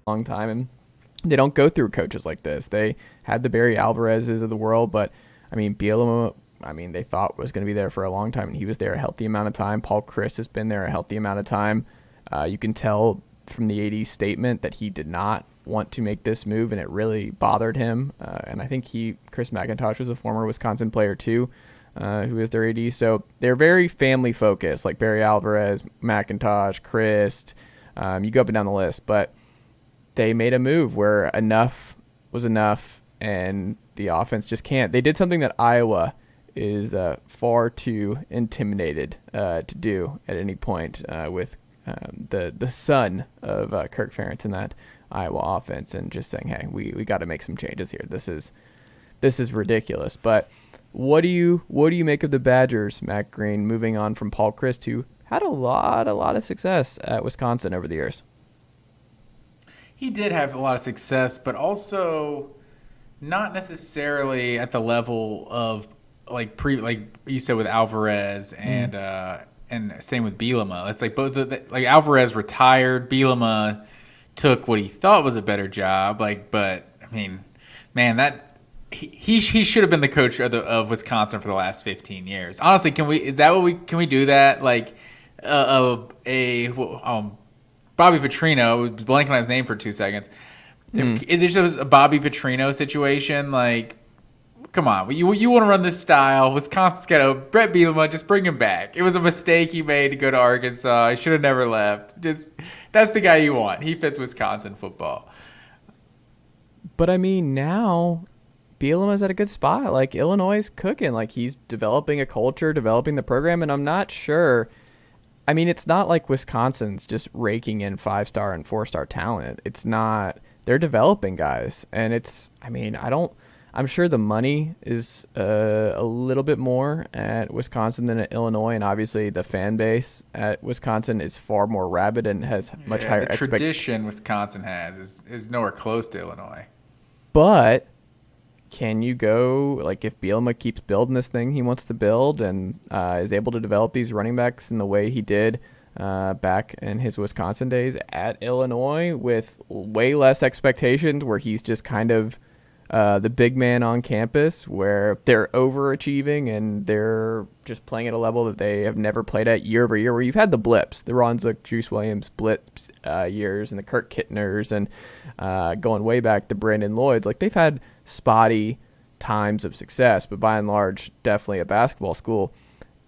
Long time, and they don't go through coaches like this. They had the Barry Alvarez's of the world, but I mean, Bielema, they thought was going to be there for a long time, and he was there a healthy amount of time. Paul Chryst has been there a healthy amount of time. You can tell from the AD's statement that he did not want to make this move, and it really bothered him. And I think Chris McIntosh was a former Wisconsin player too, who is their AD. So they're very family focused, like Barry Alvarez, McIntosh, Chryst. You go up and down the list, but they made a move where enough was enough, and the offense just can't. They did something that Iowa is far too intimidated to do at any point with the son of Kirk Ferentz in that Iowa offense, and just saying, hey, we got to make some changes here. This is ridiculous. But what do you make of the Badgers, Matt Green, moving on from Paul Chryst, who had a lot of success at Wisconsin over the years? He did have a lot of success, but also not necessarily at the level of like you said with Alvarez and same with Bielema. It's like both like Alvarez retired, Bielema took what he thought was a better job. But I mean, man, that he should have been the coach of Wisconsin for the last 15 years. Honestly, can we do that? Like Bobby Petrino, I was blanking on his name for 2 seconds. Is it just a Bobby Petrino situation? Like, come on, you want to run this style? Wisconsin's got a Brett Bielema, just bring him back. It was a mistake he made to go to Arkansas. He should have never left. That's the guy you want. He fits Wisconsin football. But I mean, now Bielema's at a good spot. Like, Illinois is cooking. Like, he's developing a culture, developing the program, and I'm not sure. I mean, it's not like Wisconsin's just raking in 5-star and 4-star talent. It's not. They're developing guys, and I'm sure the money is a little bit more at Wisconsin than at Illinois, and obviously the fan base at Wisconsin is far more rabid and has much higher expectations. The tradition Wisconsin has is nowhere close to Illinois. But can you go, like, if Bielema keeps building this thing he wants to build and is able to develop these running backs in the way he did back in his Wisconsin days at Illinois with way less expectations, where he's just kind of the big man on campus, where they're overachieving and they're just playing at a level that they have never played at year over year, where you've had the blips, the Ron Zook, Juice Williams blips years, and the Kirk Kittners, and going way back to Brandon Lloyd's. Like, they've had spotty times of success, but by and large, definitely a basketball school.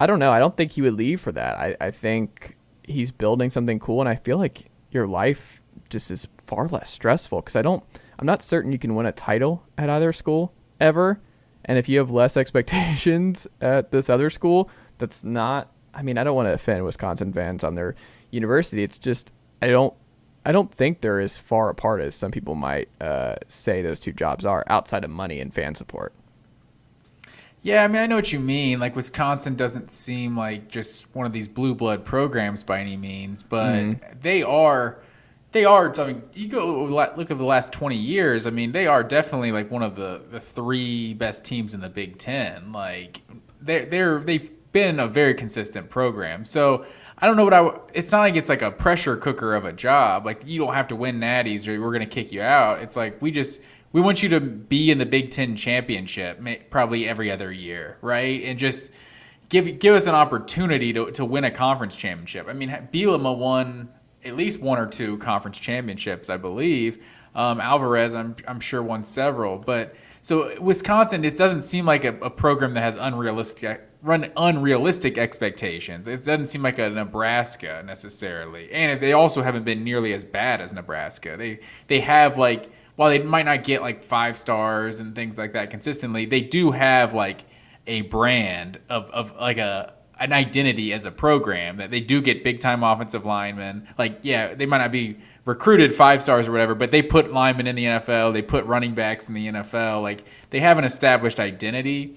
I don't know. I don't think he would leave for that. I think he's building something cool, and I feel like your life just is far less stressful, because I'm not certain you can win a title at either school ever. And if you have less expectations at this other school, that's not, I don't want to offend Wisconsin fans on their university. It's just, I don't think they're as far apart as some people might say those two jobs are, outside of money and fan support. Yeah, I know what you mean. Like, Wisconsin doesn't seem like just one of these blue blood programs by any means, but they are. You go look at the last 20 years. They are definitely like one of the three best teams in the Big Ten. Like, they've been a very consistent program. So I don't know it's not like it's like a pressure cooker of a job. Like, you don't have to win natties or we're going to kick you out. It's like, we want you to be in the Big Ten championship probably every other year, right? And just give us an opportunity to win a conference championship. Bielema won at least one or two conference championships, I believe. Alvarez, I'm sure, won several. But so Wisconsin, it doesn't seem like a program that has unrealistic expectations. It doesn't seem like a Nebraska necessarily, and they also haven't been nearly as bad as Nebraska. They have, like, while they might not get like 5 stars and things like that consistently, they do have like a brand of like an identity as a program, that they do get big time offensive linemen. Like, yeah, they might not be recruited 5 stars or whatever, but they put linemen in the NFL, they put running backs in the NFL. Like, they have an established identity.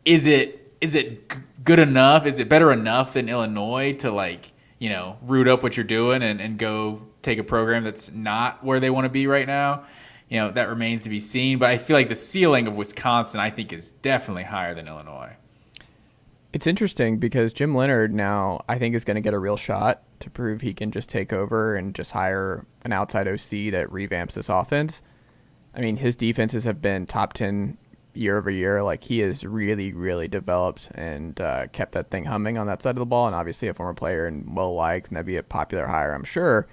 Is it good enough? Is it better enough than Illinois to, like, root up what you're doing and go take a program that's not where they want to be right now? That remains to be seen. But I feel like the ceiling of Wisconsin, I think, is definitely higher than Illinois. It's interesting because Jim Leonard now, I think, is going to get a real shot to prove he can just take over and just hire an outside OC that revamps this offense. I mean, his defenses have been top 10 year over year. Like, he has really, really developed and kept that thing humming on that side of the ball. And obviously a former player and well-liked, and that'd be a popular hire, I'm sure.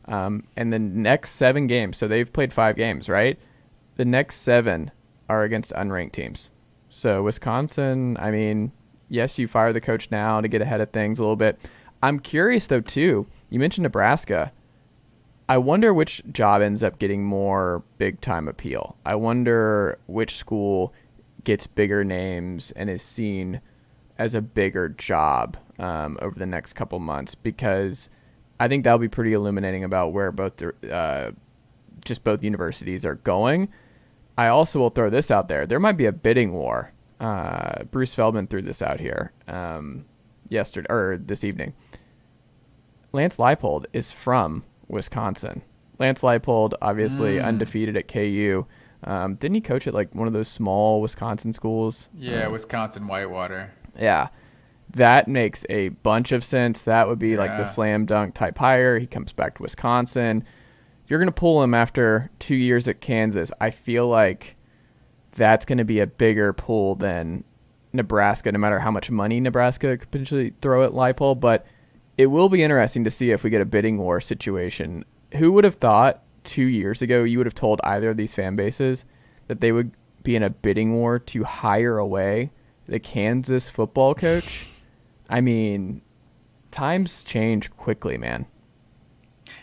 And the next 7 games, so they've played 5 games, right? The next 7 are against unranked teams. So Wisconsin, I mean, yes, you fire the coach now to get ahead of things a little bit. I'm curious, though, too. You mentioned Nebraska. I wonder which job ends up getting more big-time appeal. I wonder which school gets bigger names and is seen as a bigger job over the next couple months, because I think that'll be pretty illuminating about where both universities are going. I also will throw this out there. There might be a bidding war. Bruce Feldman threw this out here yesterday or this evening. Lance Leipold is from Wisconsin. Lance Leipold, obviously undefeated at KU. Didn't he coach at like one of those small Wisconsin schools? Yeah, Wisconsin Whitewater. Yeah. That makes a bunch of sense. That would be like the slam dunk type hire. He comes back to Wisconsin. If you're going to pull him after 2 years at Kansas, I feel like that's going to be a bigger pull than Nebraska, no matter how much money Nebraska could potentially throw at Leipold. But it will be interesting to see if we get a bidding war situation. Who would have thought 2 years ago you would have told either of these fan bases that they would be in a bidding war to hire away the Kansas football coach? I mean, times change quickly, man.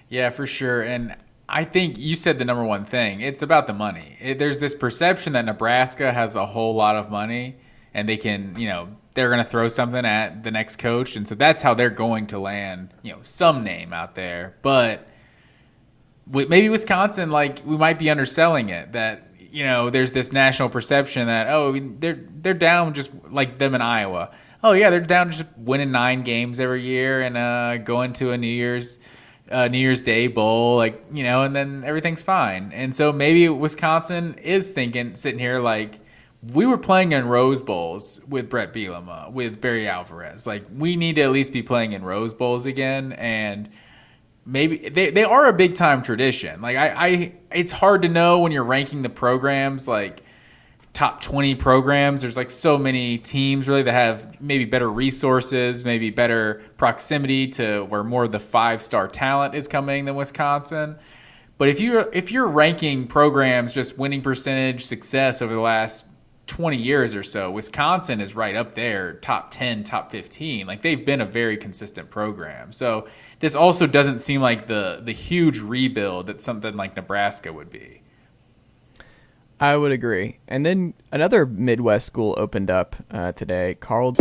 Yeah, for sure. And I think you said the number one thing. It's about the money. There's this perception that Nebraska has a whole lot of money and they can, they're going to throw something at the next coach. And so that's how they're going to land, some name out there. But maybe Wisconsin, like, we might be underselling it, that, there's this national perception that, they're down just like them in Iowa. Oh, yeah, they're down just winning 9 games every year and going to a New Year's Day bowl, and then everything's fine. And so maybe Wisconsin is sitting here like, we were playing in Rose Bowls with Brett Bielema, with Barry Alvarez. Like, we need to at least be playing in Rose Bowls again. And maybe they are a big time tradition. Like, it's hard to know when you're ranking the programs, like top 20 programs. There's like so many teams really that have maybe better resources, maybe better proximity to where more of the 5-star talent is coming than Wisconsin. But if you're ranking programs just winning percentage success over the last 20 years or so, Wisconsin is right up there, top 10, top 15. Like, they've been a very consistent program. So this also doesn't seem like the huge rebuild that something like Nebraska would be. I would agree. And then another Midwest school opened up today, Carl.